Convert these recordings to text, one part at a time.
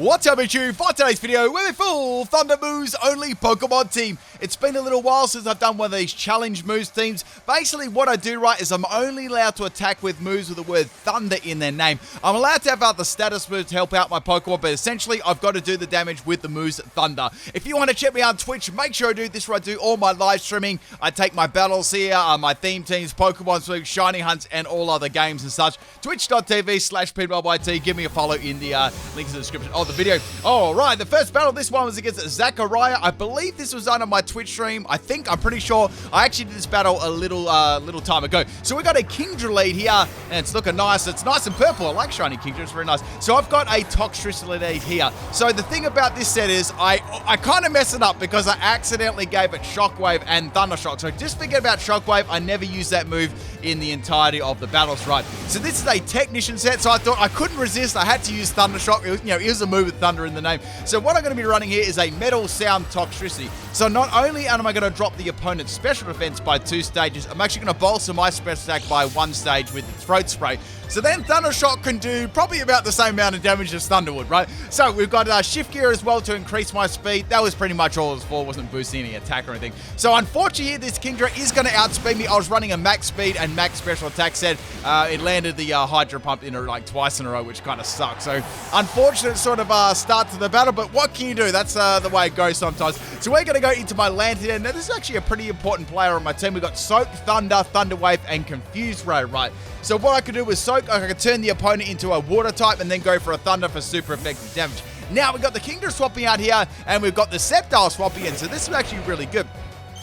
What's up, YouTube? For today's video, we're a full Thunder Moves only Pokemon team. It's been a little while since I've done one of these challenge moves teams. Basically, what I do, right, is I'm only allowed to attack with moves with the word Thunder in their name. I'm allowed to have other status moves to help out my Pokemon, but essentially, I've got to do the damage with the moves Thunder. If you want to check me out on Twitch, make sure I do this where I do all my live streaming. I take my battles here, my theme teams, Pokemon Swing, Shiny Hunts, and all other games and such. Twitch.tv/PIMPNITE. Give me a follow in the links in the description of the video. All right, the first battle, this one was against Zachariah. I believe this was done on my Twitch stream. I'm pretty sure. I actually did this battle a little time ago. So we got a Kingdra lead here, and it's looking nice. It's nice and purple. I like shiny Kingdra. It's very nice. So I've got a Toxtricity lead here. So the thing about this set is I kind of messed it up because I accidentally gave it Shockwave and Thunder Shock. So just forget about Shockwave. I never used that move in the entirety of the battles, right? So this is a Technician set, so I thought I couldn't resist. I had to use Thunder Shock. It was a move with Thunder in the name. So what I'm going to be running here is a Metal Sound Toxtricity. So not only am I going to drop the opponent's special defense by 2 stages, I'm actually going to bolster my special attack by 1 stage with the Throat Spray. So then Thunder Shock can do probably about the same amount of damage as Thunder would, right? So we've got Shift Gear as well to increase my speed. That was pretty much all it was for. Wasn't boosting any attack or anything. So unfortunately, this Kingdra is going to outspeed me. I was running a max speed and max special attack set. It landed the Hydro Pump in like twice in a row, which kind of sucks. So unfortunate sort of start to the battle, but what can you do? That's the way it goes sometimes. So we're going to go into my Lantern. Now this is actually a pretty important player on my team. We've got Soak, Thunder, Thunder Wave, and Confuse Ray, right? So what I could do with Soak, I could turn the opponent into a Water type and then go for a Thunder for super effective damage. Now we've got the Kingdra swapping out here, and we've got the Zapdos swapping in. So this is actually really good.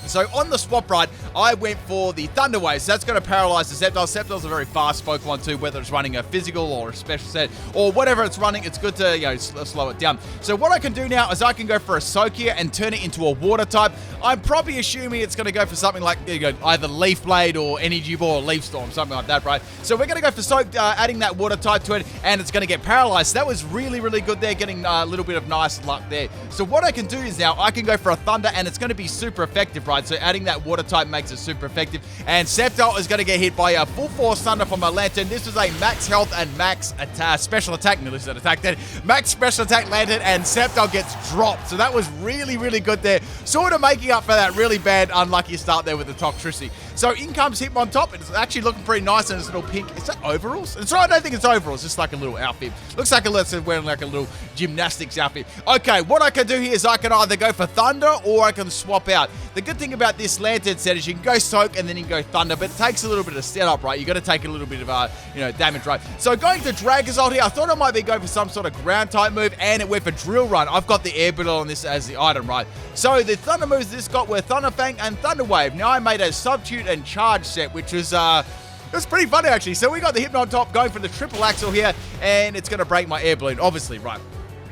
So on the swap ride, I went for the Thunder Wave. So that's going to paralyze the Zapdos. Zapdos is a very fast Pokemon too, whether it's running a physical or a special set or whatever it's running. It's good to slow it down. So what I can do now is I can go for a Soak here and turn it into a Water type. I'm probably assuming it's going to go for something like either Leaf Blade or Energy Ball or Leaf Storm, something like that, right? So we're going to go for Soak, adding that Water type to it, and it's going to get paralyzed. So that was really, really good there, getting a little bit of nice luck there. So what I can do is now I can go for a Thunder, and it's going to be super effective, right? So adding that Water type makes it super effective. And Zapdos is going to get hit by a full force Thunder from my Lantern. This was a max health and max special attack. Nearly said attack then. Max special attack Lantern, and Zapdos gets dropped. So that was really, really good there. Sort of making up for that really bad, unlucky start there with the Toxtricity. So in comes Hitmon top. It's actually looking pretty nice in its little pink. Is that overalls? It's right. I don't think it's overalls. It's just like a little outfit. Looks like it's wearing like a little gymnastics outfit. Okay, what I can do here is I can either go for Thunder or I can swap out. The good thing about this Lantern set is you can go Soak and then you can go Thunder, but it takes a little bit of setup, right? You got to take a little bit of damage, right? So going to Dragonzolt here, I thought I might be going for some sort of ground type move, and it went for Drill Run. I've got the Air Beetle on this as the item, right? So the Thunder moves this got were Thunder Fang and Thunder Wave. Now I made a Substitute and Charge set, which was it was pretty funny actually. So we got the Hypno on top going for the Triple Axle here, and it's going to break my Air Balloon, obviously, right?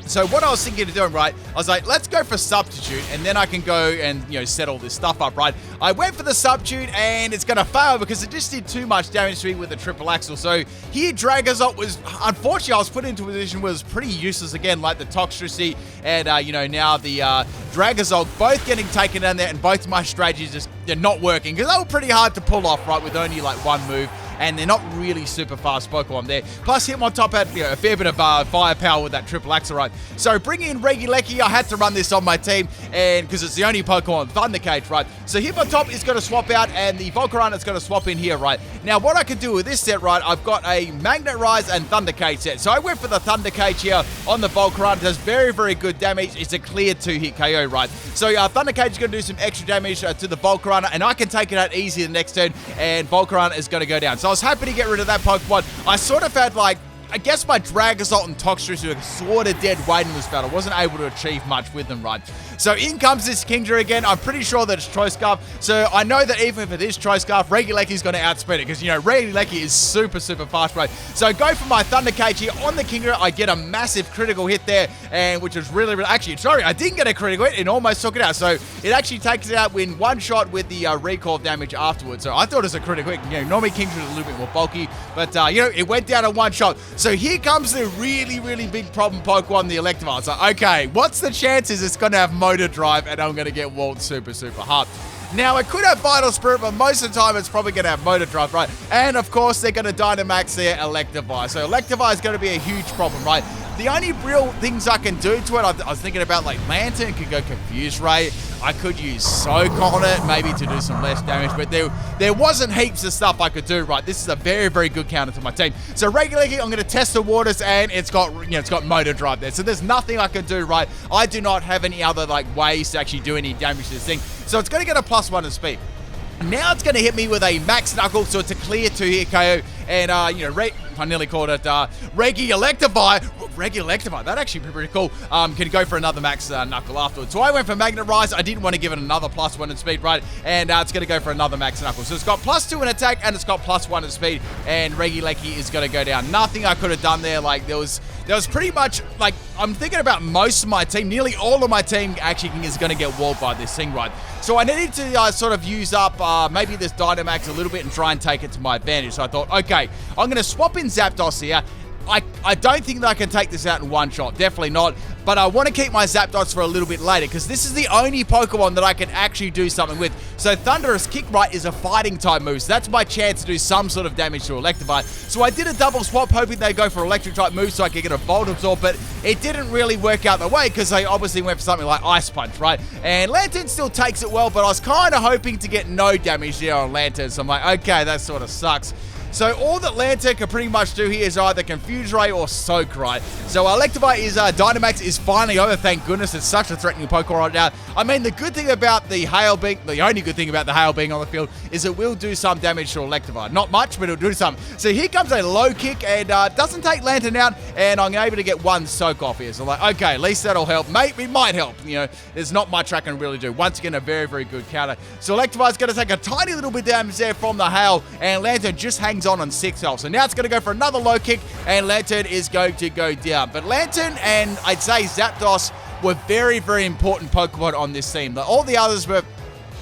So what I was thinking of doing, right, I was like, let's go for Substitute, and then I can go and, set all this stuff up, right? I went for the Substitute, and it's going to fail because it just did too much damage to me with the Triple Axle. So here, Dragonzolt was, unfortunately, I was put into a position where it was pretty useless again, like the Toxtricity and, now the Dragonzolt, both getting taken down there, and both my strategies just, they're not working because they were pretty hard to pull off, right, with only, like, one move. And they're not really super fast Pokemon there. Plus, Hitmon top had a fair bit of firepower with that Triple Axle, right? So, bringing in Regieleki, I had to run this on my team, and because it's the only Pokemon Thunder Cage, right? So, Hitmon top is going to swap out, and the Volcarona is going to swap in here, right? Now, what I can do with this set, right, I've got a Magnet Rise and Thunder Cage set. So, I went for the Thunder Cage here on the Volcarona. It does very, very good damage. It's a clear 2-hit KO, right? So, Thunder Cage is going to do some extra damage to the Volcarona, and I can take it out easy the next turn, and Volcarona is going to go down. So, I was happy to get rid of that Pokemon. I sort of had I guess my Dragonzolt and Toxtricity were sort of dead weight in this battle. Wasn't able to achieve much with them, right? So in comes this Kingdra again. I'm pretty sure that it's Troiscarf. So I know that even if it is Troiscarf, Regieleki is going to outspeed it because, Regieleki is super, super fast, right? So go for my Thunder Cage here on the Kingdra. I get a massive critical hit there, and which is really, really... Actually, sorry, I didn't get a critical hit. It almost took it out. So it actually takes it out in one shot with the recall damage afterwards. So I thought it was a critical hit. Normally Kingdra is a little bit more bulky, but, it went down in one shot. So here comes the really, really big problem Pokemon, the Electivire. So, okay, what's the chances it's going to have Motor Drive and I'm going to get walled super, super hard? Now, it could have Vital Spirit, but most of the time it's probably going to have Motor Drive, right? And, of course, they're going to Dynamax their Electivire. So, Electivire is going to be a huge problem, right? The only real things I can do to it, I was thinking about like Lantern could go Confuse Ray. I could use Soak on it, maybe to do some less damage, but there wasn't heaps of stuff I could do, right? This is a very, very good counter to my team. So regularly, I'm going to test the waters, and it's got, it's got Motor Drive there. So there's nothing I can do, right? I do not have any other like ways to actually do any damage to this thing. So it's going to get a +1 in speed. Now it's going to hit me with a Max Knuckle, so it's a clear 2-hit KO, and, I nearly called it Reggie Electivire. Reggie Electivire, that'd actually be pretty cool. Can go for another Max Knuckle afterwards. So I went for Magnet Rise. I didn't want to give it another +1 in speed, right? And it's going to go for another Max Knuckle. So it's got +2 in attack, and it's got +1 in speed, and Reggie Lecky is going to go down. Nothing I could have done there. Like, there was pretty much, like, I'm thinking about most of my team, nearly all of my team actually is going to get walled by this thing, right? So I needed to sort of use up maybe this Dynamax a little bit and try and take it to my advantage. So I thought, okay, I'm going to swap in Zapdos here. I don't think that I can take this out in one shot. Definitely not. But I want to keep my Zapdos for a little bit later, because this is the only Pokemon that I can actually do something with. So Thunderous Kick, right, is a fighting type move. So that's my chance to do some sort of damage to Electivire. So I did a double swap, hoping they'd go for electric type moves so I could get a Volt Absorb, but it didn't really work out the way, because they obviously went for something like Ice Punch, right? And Lantern still takes it well, but I was kind of hoping to get no damage there on Lantern. So I'm like, okay, that sort of sucks. So all that Lantern can pretty much do here is either Confuse Ray or Soak, right? So Electivire is, Dynamax is finally over, thank goodness. It's such a threatening Pokemon right now. I mean, the good thing about the Hail being, the only good thing about the Hail being on the field is it will do some damage to Electivire. Not much, but it'll do some. So here comes a low kick, and doesn't take Lantern out, and I'm able to get one Soak off here. So like, okay, at least that'll help. It might help. There's not much I can really do. Once again, a very, very good counter. So Electivire's going to take a tiny little bit damage there from the Hail, and Lantern just hangs on 6 health. So now it's going to go for another low kick, and Lantern is going to go down. But Lantern and I'd say Zapdos were very, very important Pokemon on this team. All the others were,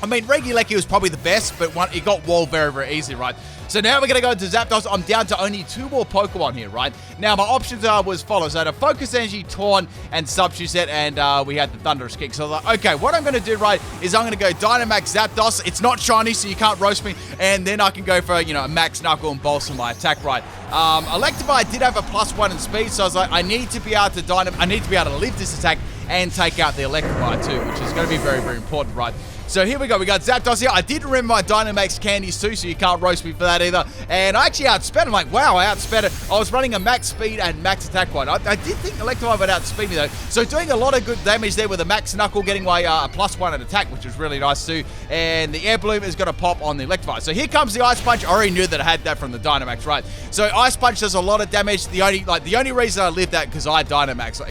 I mean, Regieleki was probably the best, but it got walled very, very easy, right? So now we're going to go into Zapdos. I'm down to only 2 more Pokemon here, right? Now, my options was follows. I had a Focus Energy, Taunt, and Substitute Set, and we had the Thunderous Kick. So I was like, okay, what I'm going to do, right, is I'm going to go Dynamax Zapdos. It's not shiny, so you can't roast me. And then I can go for, a Max Knuckle and bolster my attack, right? Electivire did have a +1 in speed, so I was like, I need to be able to live this attack and take out the Electivire too, which is going to be very, very important, right? So here we go. We got Zapdos here. I did remember my Dynamax candies too, so you can't roast me for that either. And I actually outsped. I'm like, wow, I outsped it. I was running a max speed and max attack quite. I did think Electivire would outspeed me though. So doing a lot of good damage there with a Max Knuckle, getting my a +1 at attack, which is really nice too. And the Air Balloon is going to pop on the Electivire. So here comes the Ice Punch. I already knew that I had that from the Dynamax, right? So Ice Punch does a lot of damage. The only reason I lived that because I had Dynamax.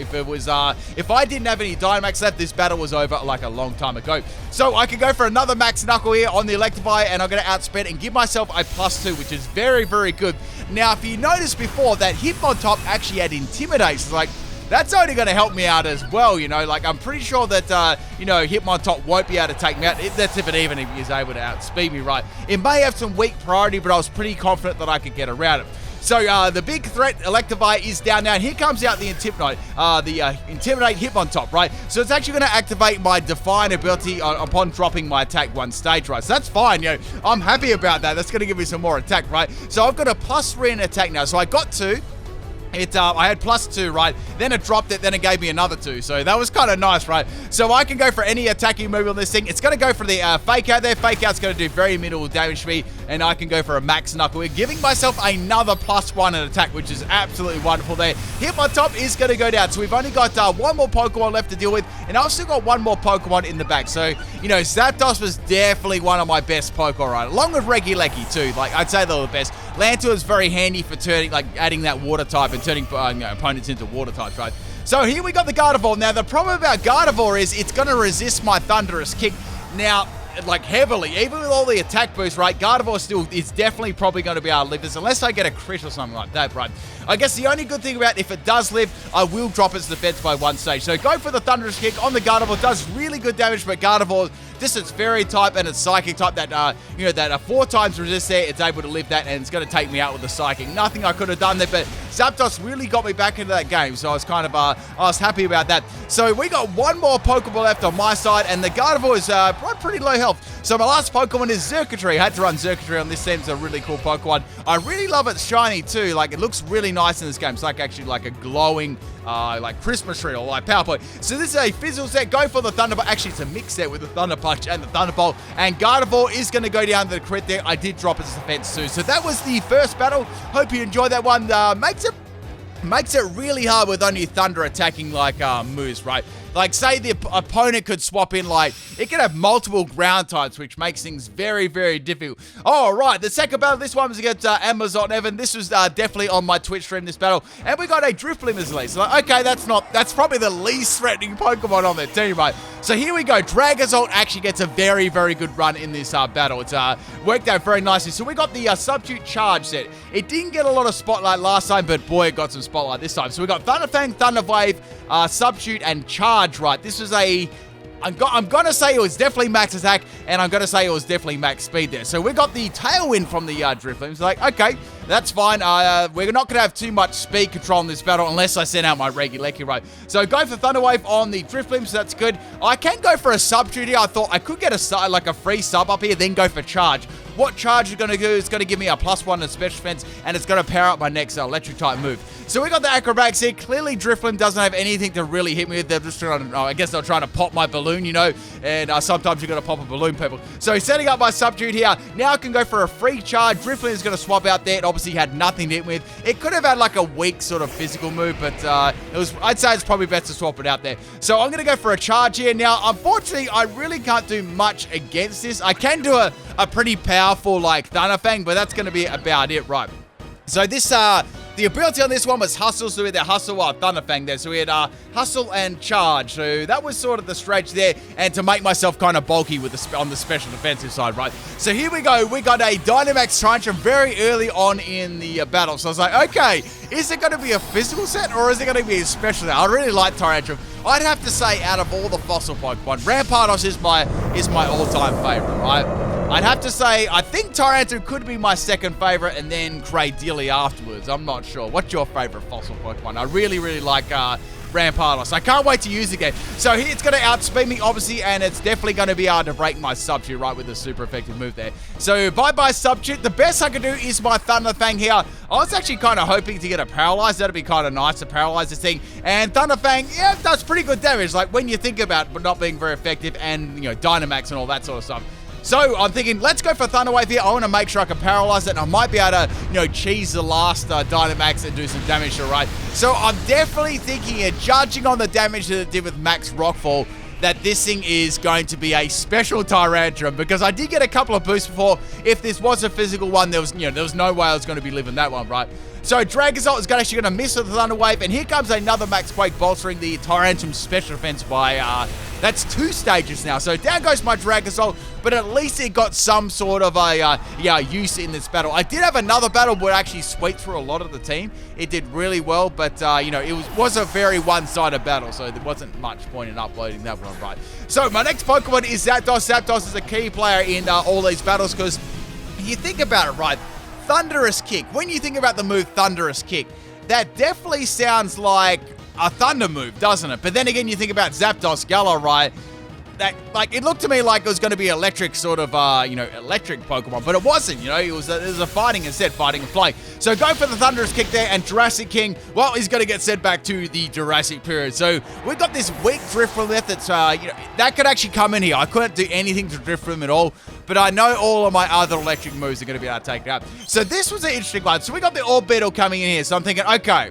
If I didn't have any Dynamax left, this battle was over like a long time ago. So I can go for another Max Knuckle here on the Electivire, and I'm going to outspend and give myself a +2, which is very, very good. Now, if you noticed before, that Hitmontop actually had Intimidate. So, like, that's only going to help me out as well, Like, I'm pretty sure that, Hitmontop won't be able to take me out. That's if he's able to outspeed me, right? It may have some weak priority, but I was pretty confident that I could get around it. So the big threat, Electivire, is down now. Here comes out the Intimidate, Intimidate Hitmontop, right? So it's actually going to activate my Define ability upon dropping my attack 1 stage, right? So that's fine, I'm happy about that. That's going to give me some more attack, right? So I've got a +3 in attack now. So I got 2. I had +2, right? Then it dropped it, then it gave me another 2. So that was kind of nice, right? So I can go for any attacking move on this thing. It's going to go for the Fake Out there. Fake Out's going to do very minimal damage to me, and I can go for a Max Knuckle. We're giving myself another +1 in attack, which is absolutely wonderful there. Hitmontop is going to go down. So we've only got 1 more Pokemon left to deal with, and I've still got 1 more Pokemon in the back. So, Zapdos was definitely one of my best Pokemon, right? Along with Regieleki too. Like, I'd say they were the best. Lantur is very handy for adding that water type and turning opponents into water types, right? So here we got the Gardevoir. Now, the problem about Gardevoir is it's going to resist my Thunderous Kick. Now, like, heavily, even with all the attack boost, right? Gardevoir still is definitely probably going to be able to live this unless I get a crit or something like that, right? I guess the only good thing about if it does live, I will drop its defense by 1 stage. So go for the Thunderous Kick on the Gardevoir. Does really good damage, but Gardevoir, just its Fairy type and its Psychic type that, that 4 times resist there, it's able to live that, and it's going to take me out with the Psychic. Nothing I could have done there, but Zapdos really got me back into that game, so I was kind of, I was happy about that. So we got one more Pokeball left on my side, and the Gardevoir is on pretty low health. So my last Pokemon is Circuitry. I had to run Circuitry on this team. It's a really cool Pokemon. I really love its shiny too. Like, it looks really nice in this game. It's like actually like a glowing like Christmas tree or like PowerPoint. So this is a physical set. Go for the Thunderbolt. Actually, it's a mix set with the Thunder Punch and the Thunderbolt. And Gardevoir is going to go down to the crit there. I did drop its defense too. So that was the first battle. Hope you enjoyed that one. Makes it really hard with only Thunder attacking like moves, right? Like, say the opponent could swap in, like, it could have multiple ground types, which makes things very, very difficult. All right, the second battle, this one was against Amazon Evan. This was definitely on my Twitch stream, this battle. And we got a Drifloon as lead. So, like, okay, that's probably the least threatening Pokemon on their team, right? So here we go. Dragazult actually gets a very, very good run in this battle. It's worked out very nicely. So we got the Substitute Charge set. It didn't get a lot of spotlight last time, but boy, it got some spotlight this time. So we got Thunderfang, Thunderwave, Substitute, and Charge. Right, this was I'm gonna say it was definitely max attack, and I'm gonna say it was definitely max speed there. So we got the Tailwind from the Drifloon. It's like, okay, that's fine. We're not gonna have too much speed control in this battle unless I send out my Regieleki, right? So go for Thunderwave on the Drifloon, so that's good. I can go for a Substitute here. I thought I could get a free sub up here, then go for Charge. What Charge is going to do is going to give me a +1 in special defense, and it's going to power up my next electric type move. So we got the Acrobatics here. Clearly, Drifloon doesn't have anything to really hit me with. They're just trying to, I guess they're trying to pop my balloon, you know, and sometimes you've got to pop a balloon, people. So he's setting up my Substitute here. Now I can go for a free Charge. Drifloon is going to swap out there. It obviously had nothing to hit with. It could have had like a weak sort of physical move, but I'd say it's probably best to swap it out there. So I'm going to go for a Charge here. Now, unfortunately, I really can't do much against this. I can do a pretty powerful like Thunderfang, but that's going to be about it, right? So this the ability on this one was Hustle, so we had the Hustle Thunderfang there. So we had Hustle and Charge. So that was sort of the stretch there, and to make myself kind of bulky with on the special defensive side, right? So here we go. We got a Dynamax Tyrantrum very early on in the battle. So I was like, okay, is it going to be a physical set or is it going to be a special set? I really like Tyrantrum. I'd have to say, out of all the fossil Pokemon, Rampardos is my all-time favorite, right? I'd have to say, I think Tyrantrum could be my second favorite, and then Cradily afterwards. I'm not sure. What's your favorite fossil Pokemon? I really, really like Rampardos. I can't wait to use it again. So here it's going to outspeed me, obviously, and it's definitely going to be able to break my Substitute, right, with a super effective move there. So bye-bye Substitute. The best I can do is my Thunderfang here. I was actually kind of hoping to get a Paralyze. That'd be kind of nice to paralyze this thing. And Thunderfang, yeah, it does pretty good damage. Like, when you think about it, but not being very effective, and, you know, Dynamax and all that sort of stuff. So I'm thinking, let's go for Thunderwave here. I want to make sure I can paralyze it, and I might be able to, you know, cheese the last Dynamax and do some damage to it, right? So I'm definitely thinking, judging on the damage that it did with Max Rockfall, that this thing is going to be a special Tyrantrum, because I did get a couple of boosts before. If this was a physical one, there was no way I was going to be living that one, right? So Dragazult is actually going to miss with the Thunder Wave, and here comes another Max Quake bolstering the Tyrantrum special defense by, that's 2 stages now. So down goes my Dragazult, but at least it got some sort of a, use in this battle. I did have another battle where it actually swept through a lot of the team. It did really well, but, it was a very one-sided battle, so there wasn't much point in uploading that one, right? So my next Pokemon is Zapdos. Zapdos is a key player in all these battles, because you think about it, right? Thunderous Kick. When you think about the move Thunderous Kick, that definitely sounds like a Thunder move, doesn't it? But then again, you think about Zapdos Galar, right? That, like, it looked to me like it was going to be electric sort of, electric Pokemon, but it wasn't, it was a fighting instead, fighting and flying. So go for the Thunderous Kick there, and Jurassic King, well, he's going to get sent back to the Jurassic period. So we've got this weak Drifloon that's, that could actually come in here. I couldn't do anything to Drifloon at all, but I know all of my other electric moves are going to be able to take it out. So this was an interesting one. So we got the Orbeetle coming in here, so I'm thinking, okay,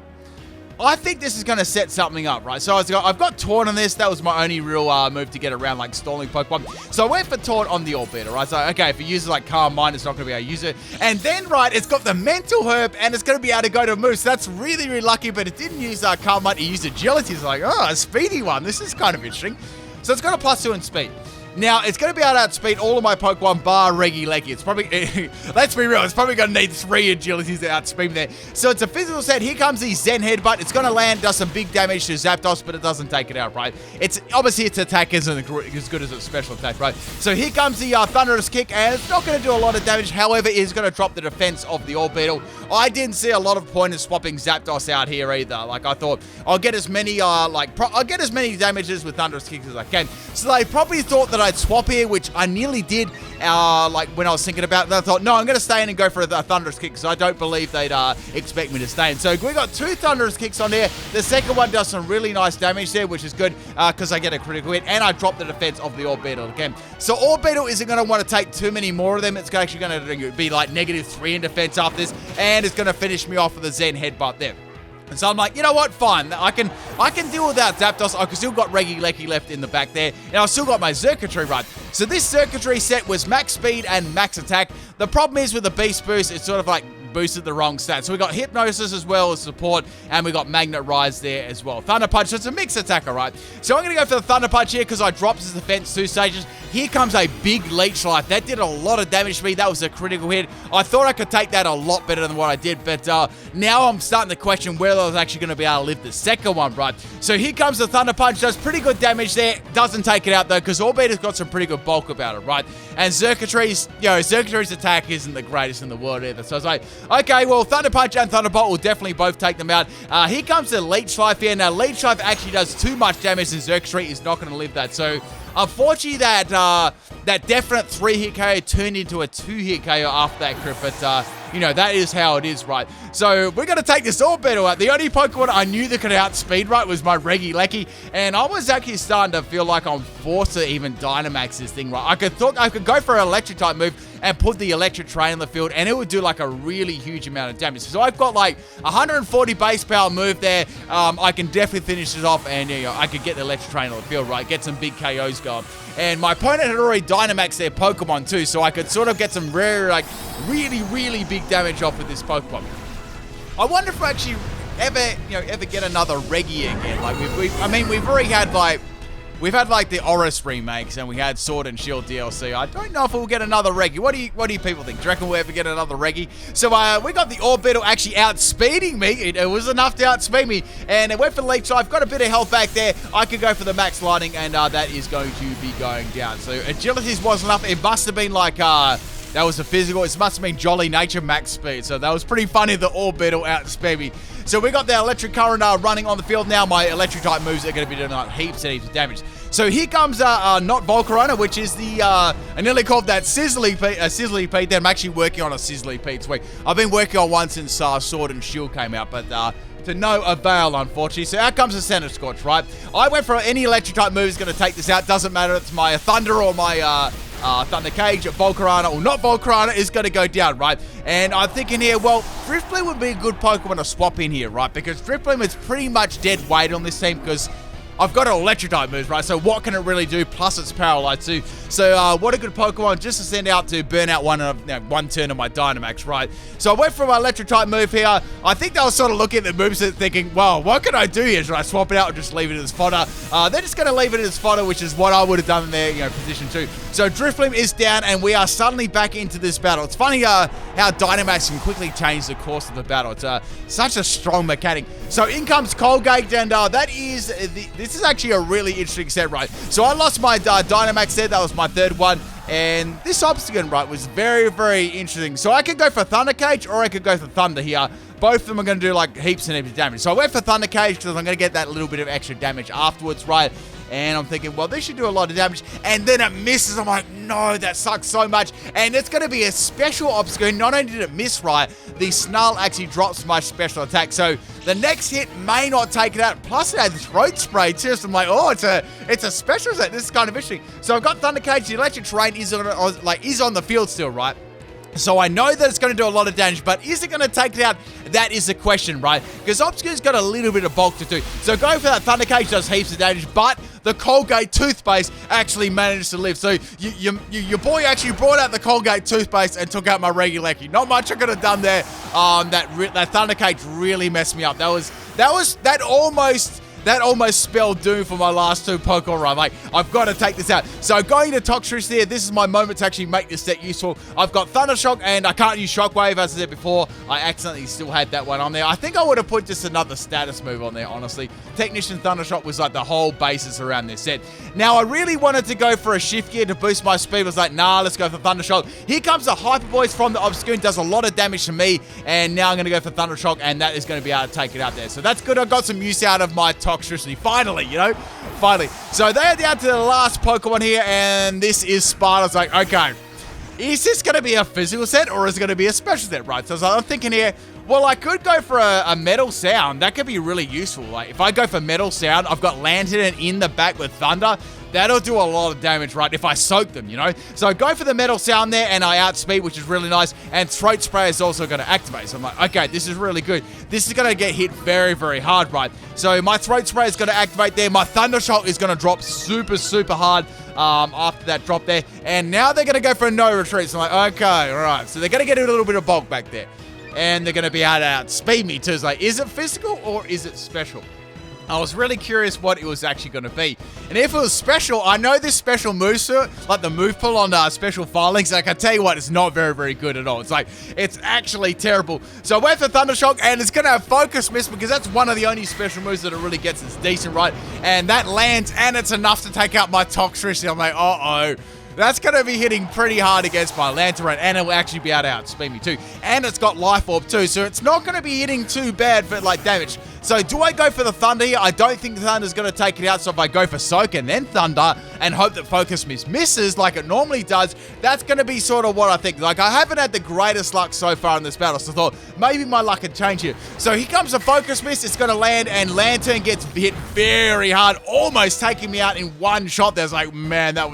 I think this is going to set something up, right? So I've got Taunt on this. That was my only real move to get around, like, stalling Pokemon. So I went for Taunt on the Orbeetle, right? So, okay, if it uses, like, Calm Mind, it's not going to be able to use it. And then, right, it's got the Mental Herb, and it's going to be able to go to move. So that's really, really lucky, but it didn't use Calm Mind. It used Agility. It's like, oh, a speedy one. This is kind of interesting. So it's got a +2 in speed. Now, it's going to be able to outspeed all of my Pokemon bar Reggie-Leggy. It's probably, let's be real, it's probably going to need 3 agilities to outspeed me there. So it's a physical set. Here comes the Zen Headbutt. It's going to land, does some big damage to Zapdos, but it doesn't take it out, right? It's obviously its attack isn't as good as its special attack, right? So here comes the Thunderous Kick, and it's not going to do a lot of damage. However, it is going to drop the defense of the Orbeetle. I didn't see a lot of point in swapping Zapdos out here either. Like, I thought I'll get as many I'll get as many damages with Thunderous Kicks as I can. So they probably thought that I'd swap here, which I nearly did. Like when I was thinking about it, I thought, no, I'm going to stay in and go for a Thunderous Kick, because I don't believe they'd expect me to stay in. So we got 2 Thunderous Kicks on there. The second one does some really nice damage there, which is good because I get a critical hit, and I drop the defense of the Orbeetle again. So Orbeetle isn't going to want to take too many more of them. It's actually going to be like -3 in defense after this, and it's going to finish me off with a Zen Headbutt there. And so I'm like, you know what, fine. I can deal with that Zapdos. I've still got Reggie-Leggy left in the back there, and I've still got my Circuitry right. So this Circuitry set was max speed and max attack. The problem is with the Beast Boost, it's sort of like boosted the wrong stats. So we got Hypnosis as well as support, and we got Magnet Rise there as well. Thunder Punch, so it's a mixed attack, all right? So I'm going to go for the Thunder Punch here because I dropped his defense 2 stages. Here comes a big Leech Life. That did a lot of damage to me. That was a critical hit. I thought I could take that a lot better than what I did, but now I'm starting to question whether I was actually going to be able to live the second one, right? So here comes the Thunder Punch. Does pretty good damage there. Doesn't take it out, though, because Orbeetle's got some pretty good bulk about it, right? And Circuitry's attack isn't the greatest in the world either. So I was like, okay, well, Thunder Punch and Thunderbolt will definitely both take them out. Here comes the Leech Life here. Now, Leech Life actually does too much damage, and Circuitry is not going to live that. So, unfortunately, that definite 3-hit KO turned into a 2-hit KO after that crit, but, you know, that is how it is, right? So, we're going to take this Orbeetle out. The only Pokemon I knew that could outspeed, right, was my Reggie-Leggy, and I was actually starting to feel like I'm forced to even Dynamax this thing, right? I could go for an Electric-type move and put the Electric Train on the field, and it would do, like, a really huge amount of damage. So, I've got, like, 140 base power move there. I can definitely finish this off, and, you know, I could get the Electric Train on the field, right? Get some big KOs going. And my opponent had already Dynamaxed their Pokemon, too, so I could sort of get some rare, like, really, really big damage off with this Pokemon. I wonder if I actually ever get another Reggie again. Like, we've already had, like, the Oris remakes, and we had Sword and Shield DLC. I don't know if we'll get another Reggie. What do you people think? Do you reckon we'll ever get another Reggie? So we got the Orbeetle actually outspeeding me. It was enough to outspeed me, and it went for the Leech. So I've got a bit of health back there. I could go for the Max Lightning, and that is going to be going down. So Agilities wasn't enough. It must have been like that was a physical. It must have been Jolly Nature max speed. So that was pretty funny. The Orbeetle outspeed me. So we got the Electric Current running on the field now. My Electric type moves are going to be doing like heaps and heaps of damage. So here comes not Volcarona, which is the I nearly called that Sizzly Pete. Then I'm actually working on a Sizzly Pete this week. I've been working on one since Sword and Shield came out, but to no avail, unfortunately. So out comes the Center Scorch, right? I went for any Electric type move is going to take this out. Doesn't matter. It's my Thunder or my Thunder Cage. Volcarona or not Volcarona is going to go down, right? And I'm thinking here, well, Drifblim would be a good Pokemon to swap in here, right? Because Drifblim is pretty much dead weight on this team because I've got an Electric type moves, right? So what can it really do? Plus it's Paralyzed too. So what a good Pokemon just to send out to burn out one turn of my Dynamax, right? So I went for my Electric type move here. I think they were sort of looking at the moveset thinking, well, what can I do here? Should I swap it out or just leave it as fodder? They're just going to leave it as fodder, which is what I would have done in their position too. So Drifblim is down, and we are suddenly back into this battle. It's funny how Dynamax can quickly change the course of the battle. It's such a strong mechanic. So in comes Colgate, and this is actually a really interesting set, right? So I lost my Dynamax set. That was my third one. And this Obstacle, right, was very, very interesting. So I could go for Thunder Cage or I could go for Thunder here. Both of them are going to do like heaps and heaps of damage. So I went for Thunder Cage because I'm going to get that little bit of extra damage afterwards, right? And I'm thinking, well, this should do a lot of damage. And then it misses. I'm like, no, that sucks so much. And it's going to be a special obstacle. Not only did it miss right, the Snarl actually drops my special attack. So the next hit may not take it out. Plus it had Throat Spray too. So I'm like, oh, it's a special set. This is kind of interesting. So I've got Thunder Cage. The Electric Terrain is on the field still, right? So I know that it's going to do a lot of damage, but is it going to take it out? That is the question, right? Because Obscure's got a little bit of bulk to do. So going for that Thunder Cage does heaps of damage, but the Colgate toothpaste actually managed to live. So your boy actually brought out the Colgate toothpaste and took out my Reggie-Leggy. Not much I could have done there. That Thunder Cage really messed me up. That almost That almost spelled doom for my last 2 Pokemon run. Like, I've got to take this out. So going to Toxtricity here, this is my moment to actually make this set useful. I've got Thunder Shock, and I can't use Shockwave, as I said before. I accidentally still had that one on there. I think I would have put just another status move on there, honestly. Technician Thunder Shock was like the whole basis around this set. Now, I really wanted to go for a Shift Gear to boost my speed. I was like, nah, let's go for Thunder Shock. Here comes the Hyper Voice from the Obscure, does a lot of damage to me, and now I'm going to go for Thunder Shock, and that is going to be able to take it out there. So that's good. I got some use out of my Toxtricity. Finally, you know? Finally. So they are down to the last Pokemon here, and this is Sparta's like, okay, is this going to be a physical set, or is it going to be a special set, right? So I'm thinking here, well, I could go for a Metal Sound. That could be really useful. Like, if I go for Metal Sound, I've got Lantern in the back with Thunder. That'll do a lot of damage, right, if I soak them, you know? So I go for the Metal Sound there, and I outspeed, which is really nice, and Throat Spray is also going to activate. So I'm like, okay, this is really good. This is going to get hit very, very hard, right? So my Throat Spray is going to activate there. My Thunder Shock is going to drop super, super hard after that drop there. And now they're going to go for a no retreat. So I'm like, okay, all right. So they're going to get a little bit of bulk back there. And they're going to be able to outspeed me, too. It's like, is it physical or is it special? I was really curious what it was actually going to be. And if it was special, I know this special moveset, like the move pull on special filings, like I tell you what, it's not very, very good at all. It's like, it's actually terrible. So I went for Thunder Shock, and it's going to have Focus Miss, because that's one of the only special moves that it really gets that's decent, right? And that lands, and it's enough to take out my Toxtricity. I'm like, uh-oh. That's going to be hitting pretty hard against my Lantern, and it will actually be able to outspeed me too. And it's got Life Orb too, so it's not going to be hitting too bad for like damage. So do I go for the Thunder here? I don't think the Thunder's going to take it out, so if I go for Soak and then Thunder and hope that Focus Miss misses like it normally does, that's going to be sort of what I think. Like, I haven't had the greatest luck so far in this battle, so I thought maybe my luck had changed here. So here comes a Focus Miss. It's going to land, and Lantern gets hit very hard, almost taking me out in one shot. There's like, man, that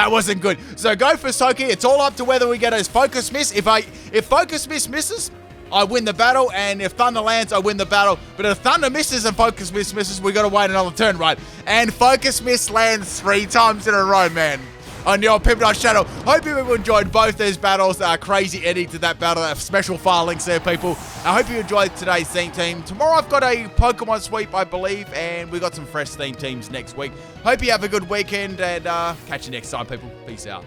wasn't good. So go for Soaky. It's all up to whether we get a Focus Miss. If Focus Miss misses, I win the battle, and if Thunder lands, I win the battle. But if Thunder misses and Focus Miss misses, we got to wait another turn, right? And Focus Miss lands 3 times in a row, man. On the old PIMPNITE channel. Hope you enjoyed both these battles. Crazy ending to that battle. Special filings there, people. I hope you enjoyed today's theme team. Tomorrow I've got a Pokemon sweep, I believe, and we've got some fresh theme teams next week. Hope you have a good weekend, and catch you next time, people. Peace out.